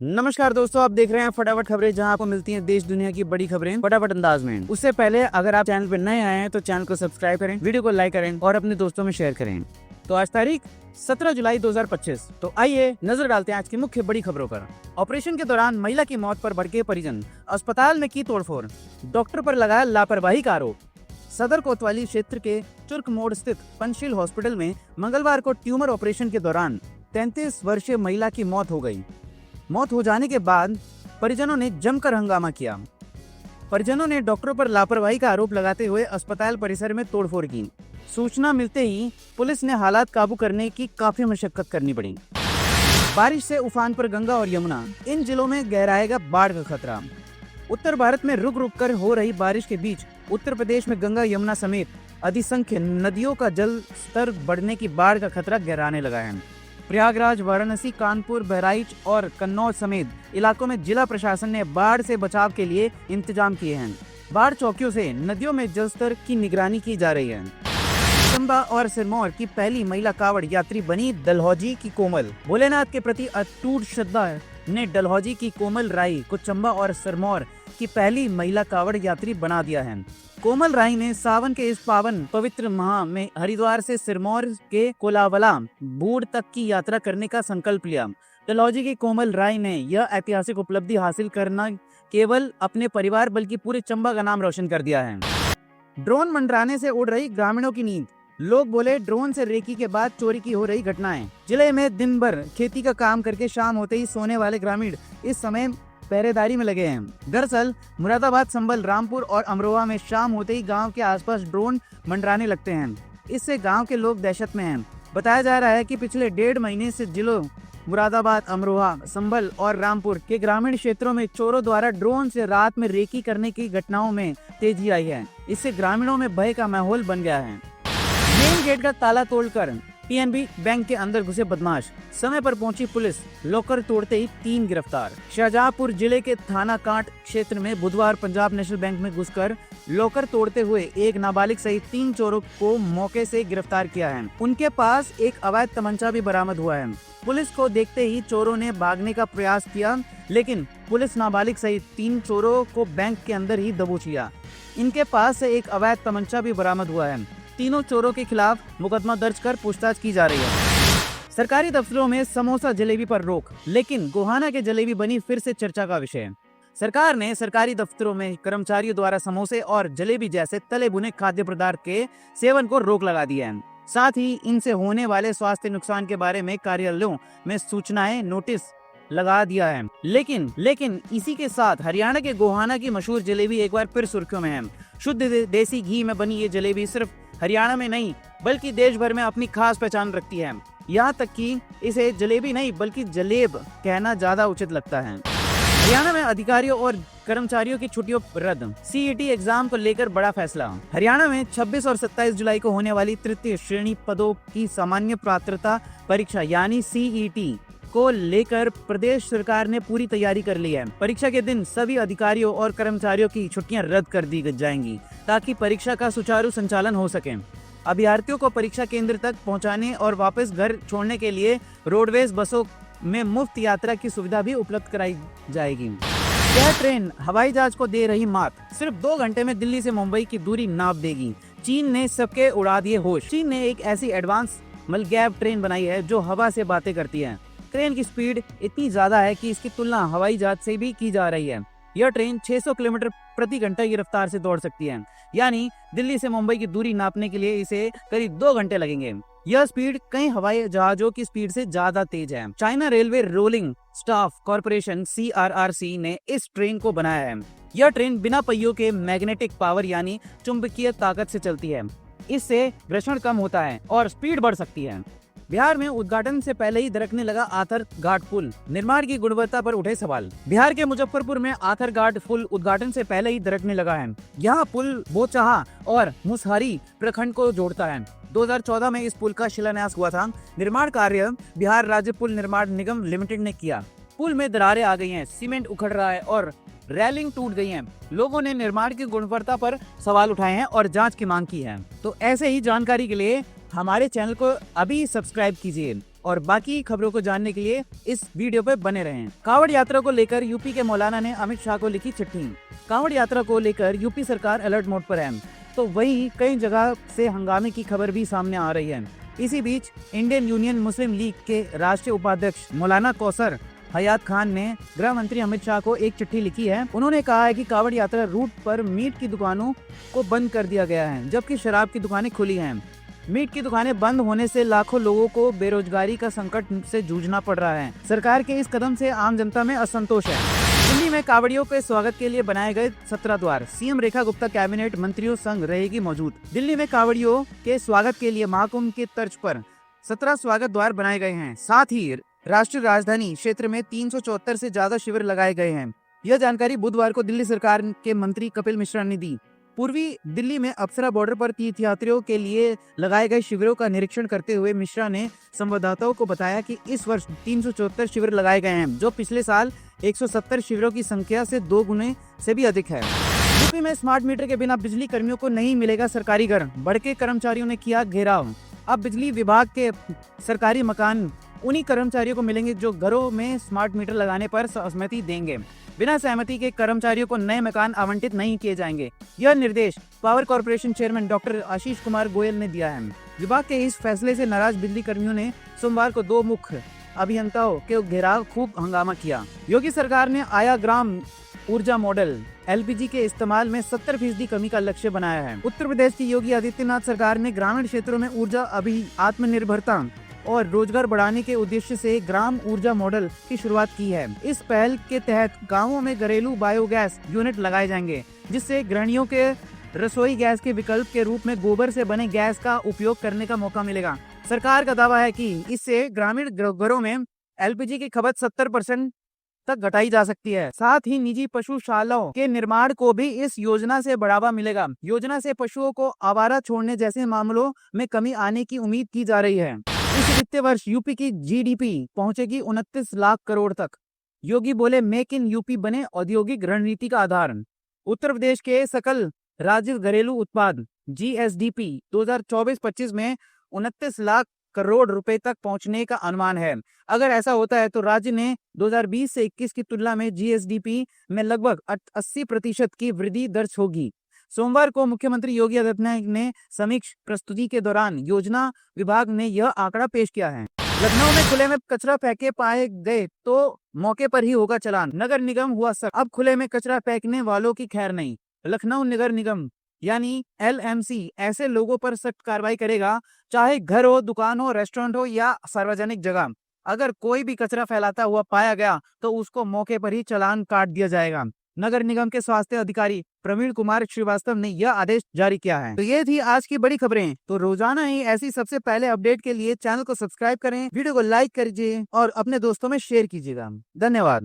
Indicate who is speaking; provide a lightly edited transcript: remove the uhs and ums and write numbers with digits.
Speaker 1: नमस्कार दोस्तों, आप देख रहे हैं फटाफट खबरें, जहां आपको मिलती हैं देश दुनिया की बड़ी खबरें फटाफट अंदाज में। उससे पहले अगर आप चैनल पर नए आए हैं तो चैनल को सब्सक्राइब करें, वीडियो को लाइक करें और अपने दोस्तों में शेयर करें। तो आज तारीख 17 जुलाई 2025। तो आइए नजर डालते हैं आज की मुख्य बड़ी खबरों पर। ऑपरेशन के दौरान महिला की मौत पर भड़के परिजन, अस्पताल में की तोड़फोड़, डॉक्टर पर लगाया लापरवाही का आरोप। सदर कोतवाली क्षेत्र के चुर्क मोड़ स्थित पंचशील हॉस्पिटल में मंगलवार को ट्यूमर ऑपरेशन के दौरान 33 वर्षीय महिला की मौत हो गई। मौत हो जाने के बाद परिजनों ने जमकर हंगामा किया। परिजनों ने डॉक्टरों पर लापरवाही का आरोप लगाते हुए अस्पताल परिसर में तोड़फोड़ की। सूचना मिलते ही पुलिस ने हालात काबू करने की काफी मशक्कत करनी पड़ी। बारिश से उफान पर गंगा और यमुना, इन जिलों में गहराएगा बाढ़ का खतरा। उत्तर भारत में रुक रुक कर हो रही बारिश के बीच उत्तर प्रदेश में गंगा यमुना समेत अधिसंख्य नदियों का जल स्तर बढ़ने की बाढ़ का खतरा गहराने लगा है। प्रयागराज, वाराणसी, कानपुर, बहराइच और कन्नौज समेत इलाकों में जिला प्रशासन ने बाढ़ से बचाव के लिए इंतजाम किए हैं। बाढ़ चौकियों से नदियों में जलस्तर की निगरानी की जा रही है। चंबा और सिरमौर की पहली महिला कावड़ यात्री बनी डलहौजी की कोमल। भोलेनाथ के प्रति अटूट श्रद्धा ने डलहौजी की कोमल राय को चंबा और सिरमौर की पहली महिला कावड़ यात्री बना दिया है। कोमल राय ने सावन के इस पावन पवित्र माह में हरिद्वार से सिरमौर के कोलावला बूढ़ तक की यात्रा करने का संकल्प लिया। डलहौजी की कोमल राय ने यह ऐतिहासिक उपलब्धि हासिल करना केवल अपने परिवार बल्कि पूरे चंबा का नाम रोशन कर दिया है। ड्रोन मंडराने से उड़ रही ग्रामीणों की नींद। लोग बोले ड्रोन से रेकी के बाद चोरी की हो रही घटनाएं। जिले में दिन भर खेती का काम करके शाम होते ही सोने वाले ग्रामीण इस समय पहरेदारी में लगे हैं। दरअसल मुरादाबाद, संभल, रामपुर और अमरोहा में शाम होते ही गांव के आसपास ड्रोन मंडराने लगते हैं। इससे गांव के लोग दहशत में हैं। बताया जा रहा है कि पिछले 1.5 महीने से जिलों मुरादाबाद, अमरोहा, संभल और रामपुर के ग्रामीण क्षेत्रों में चोरों द्वारा ड्रोन से रात में रेकी करने की घटनाओं में तेजी आई है। इससे ग्रामीणों में भय का माहौल बन गया है। मेन गेट का ताला तोड़कर पीएनबी बैंक के अंदर घुसे बदमाश, समय पर पहुंची पुलिस, लॉकर तोड़ते ही 3 गिरफ्तार। शाहजहांपुर जिले के थाना कांट क्षेत्र में बुधवार पंजाब नेशनल बैंक में घुसकर लॉकर तोड़ते हुए एक नाबालिग सहित 3 चोरों को मौके से गिरफ्तार किया है। उनके पास एक अवैध तमंचा भी बरामद हुआ है। पुलिस को देखते ही चोरों ने भागने का प्रयास किया, लेकिन पुलिस नाबालिग सहित 3 चोरों को बैंक के अंदर ही दबोच लिया। इनके पास से एक अवैध तमंचा भी बरामद हुआ है। तीनों चोरों के खिलाफ मुकदमा दर्ज कर पूछताछ की जा रही है। सरकारी दफ्तरों में समोसा जलेबी पर रोक, लेकिन गोहाना के जलेबी बनी फिर से चर्चा का विषय। सरकार ने सरकारी दफ्तरों में कर्मचारियों द्वारा समोसे और जलेबी जैसे तले भुने खाद्य पदार्थ के सेवन को रोक लगा दी है। साथ ही इनसे होने वाले स्वास्थ्य नुकसान के बारे में कार्यालयों में सूचनाएं, नोटिस लगा दिया है। लेकिन इसी के साथ हरियाणा के गोहाना की मशहूर जलेबी एक बार फिर सुर्खियों में है। शुद्ध देसी घी में बनी ये जलेबी सिर्फ हरियाणा में नहीं बल्कि देश भर में अपनी खास पहचान रखती है। यहाँ तक कि इसे जलेबी नहीं बल्कि जलेब कहना ज्यादा उचित लगता है। हरियाणा में अधिकारियों और कर्मचारियों की छुट्टियों रद्द। सीईटी एग्जाम को लेकर बड़ा फैसला। हरियाणा में 26 और 27 जुलाई को होने वाली तृतीय श्रेणी पदों की सामान्य पात्रता परीक्षा यानी सीईटी को लेकर प्रदेश सरकार ने पूरी तैयारी कर ली है। परीक्षा के दिन सभी अधिकारियों और कर्मचारियों की छुट्टियां रद्द कर दी जाएंगी ताकि परीक्षा का सुचारू संचालन हो सके। अभ्यर्थियों को परीक्षा केंद्र तक पहुंचाने और वापस घर छोड़ने के लिए रोडवेज बसों में मुफ्त यात्रा की सुविधा भी उपलब्ध कराई जाएगी। यह ट्रेन हवाई जहाज को दे रही मात। सिर्फ 2 घंटे में दिल्ली से मुंबई की दूरी नाप देगी। चीन ने सबके उड़ा दिए होश। चीन ने एक ऐसी एडवांस मलगैब ट्रेन बनाई है जो हवा से बातें करती है। ट्रेन की स्पीड इतनी ज्यादा है कि इसकी तुलना हवाई जहाज से भी की जा रही है। यह ट्रेन 600 किलोमीटर प्रति घंटा की रफ्तार से दौड़ सकती है, यानी दिल्ली से मुंबई की दूरी नापने के लिए इसे करीब 2 घंटे लगेंगे। यह स्पीड कई हवाई जहाजों की स्पीड से ज्यादा तेज है। China railway rolling stock corporation CRRC ने इस ट्रेन को बनाया है। यह ट्रेन बिना पहियों के मैग्नेटिक पावर यानी चुंबकीय ताकत से चलती है। इससे घर्षण कम होता है और स्पीड बढ़ सकती है। बिहार में उद्घाटन से पहले ही दरकने लगा आथर घाट पुल। निर्माण की गुणवत्ता पर उठे सवाल। बिहार के मुजफ्फरपुर में आथर घाट पुल उद्घाटन से पहले ही दरकने लगा है। यह पुल बोचहा और मुसहरी प्रखंड को जोड़ता है। 2014 में इस पुल का शिलान्यास हुआ था। निर्माण कार्य बिहार राज्य पुल निर्माण निगम लिमिटेड ने किया। पुल में दरारें आ गई हैं, सीमेंट उखड़ रहा है और रेलिंग टूट गई है। लोगों ने निर्माण की गुणवत्ता पर सवाल उठाए हैं और जांच की मांग की है। तो ऐसे ही जानकारी के लिए हमारे चैनल को अभी सब्सक्राइब कीजिए और बाकी खबरों को जानने के लिए इस वीडियो पे बने रहें। कांवड़ यात्रा को लेकर यूपी के मौलाना ने अमित शाह को लिखी चिट्ठी। कांवड़ यात्रा को लेकर यूपी सरकार अलर्ट मोड पर है, तो वहीं कई जगह से हंगामे की खबर भी सामने आ रही है। इसी बीच इंडियन यूनियन मुस्लिम लीग के राष्ट्रीय उपाध्यक्ष मौलाना कौसर हयात खान ने गृह मंत्री अमित शाह को एक चिट्ठी लिखी है। उन्होंने कहा है कि कांवड़ यात्रा रूट पर मीट की दुकानों को बंद कर दिया गया है, जबकि शराब की दुकानें खुली हैं। मीट की दुकानें बंद होने से लाखों लोगों को बेरोजगारी का संकट से जूझना पड़ रहा है। सरकार के इस कदम से आम जनता में असंतोष है। दिल्ली में कांवड़ियों के स्वागत के लिए बनाए गए 17 द्वार। सीएम रेखा गुप्ता कैबिनेट मंत्रियों संग रहेगी मौजूद। दिल्ली में कांवड़ियों के स्वागत के लिए महाकुंभ के तर्ज पर 17 स्वागत द्वार बनाए गए हैं। साथ ही राष्ट्रीय राजधानी क्षेत्र में 374 से ज्यादा शिविर लगाए गए हैं। यह जानकारी बुधवार को दिल्ली सरकार के मंत्री कपिल मिश्रा ने दी। पूर्वी दिल्ली में अप्सरा बॉर्डर पर तीर्थयात्रियों के लिए लगाए गए शिविरों का निरीक्षण करते हुए मिश्रा ने संवाददाताओं को बताया कि इस वर्ष 374 शिविर लगाए गए हैं, जो पिछले साल 170 शिविरों की संख्या से 2 गुने से भी अधिक है। यूपी में स्मार्ट मीटर के बिना बिजली कर्मियों को नहीं मिलेगा सरकारी घर। बढ़के कर्मचारियों ने किया घेराव। अब बिजली विभाग के सरकारी मकान उन्हीं कर्मचारियों को मिलेंगे जो घरों में स्मार्ट मीटर लगाने पर सहमति देंगे। बिना सहमति के कर्मचारियों को नए मकान आवंटित नहीं किए जाएंगे। यह निर्देश power corporation chairman doctor Ashish Kumar Goyal ने दिया है। विभाग के इस फैसले से नाराज बिजली कर्मियों ने सोमवार को 2 मुख्य अभियंताओं के घेराव खूब हंगामा किया। योगी सरकार ने आया ग्राम ऊर्जा मॉडल एलपीजी के इस्तेमाल में 70% कमी का लक्ष्य बनाया है। उत्तर प्रदेश की योगी आदित्यनाथ सरकार ने ग्रामीण क्षेत्रों में ऊर्जा आत्मनिर्भरता और रोजगार बढ़ाने के उद्देश्य से ग्राम ऊर्जा मॉडल की शुरुआत की है। इस पहल के तहत गांवों में घरेलू बायोगैस यूनिट लगाए जाएंगे, जिससे गृहिणियों के रसोई गैस के विकल्प के रूप में गोबर से बने गैस का उपयोग करने का मौका मिलेगा। सरकार का दावा है कि इससे ग्रामीण घरों में एलपीजी की खपत 70% तक घटाई जा सकती है। साथ ही निजी पशुशालाओं के निर्माण को भी इस योजना से बढ़ावा मिलेगा। योजना से पशुओं को आवारा छोड़ने जैसे मामलों में कमी आने की उम्मीद की जा रही है। इस वित्तीय वर्ष यूपी की जीडीपी पहुंचेगी 29 लाख करोड़ तक। योगी बोले मेक इन यूपी बने औद्योगिक रणनीति का आधार। उत्तर प्रदेश के सकल राज्य घरेलू उत्पाद जीएसडीपी 2024-25 में 29 लाख करोड़ रुपए तक पहुंचने का अनुमान है। अगर ऐसा होता है तो राज्य ने 2020 से 21 की तुलना में जीएसडीपी में लगभग 80% की वृद्धि दर्ज होगी। सोमवार को मुख्यमंत्री योगी आदित्यनाथ ने समीक्षा प्रस्तुति के दौरान योजना विभाग ने यह आंकड़ा पेश किया है। लखनऊ में खुले में कचरा फेंके पाए गए तो मौके पर ही होगा चालान। नगर निगम हुआ सख्त। अब खुले में कचरा फेंकने वालों की खैर नहीं। लखनऊ नगर निगम यानी एलएमसी ऐसे लोगों पर सख्त कार्रवाई करेगा, चाहे घर हो, दुकान हो, रेस्टोरेंट हो या सार्वजनिक जगह। अगर कोई भी कचरा फैलाता हुआ पाया गया तो उसको मौके पर ही चालान काट दिया जाएगा। नगर निगम के स्वास्थ्य अधिकारी प्रवीण कुमार श्रीवास्तव ने यह आदेश जारी किया है। तो ये थी आज की बड़ी खबरें। तो रोजाना ही ऐसी सबसे पहले अपडेट के लिए चैनल को सब्सक्राइब करें, वीडियो को लाइक कीजिए और अपने दोस्तों में शेयर कीजिएगा। धन्यवाद।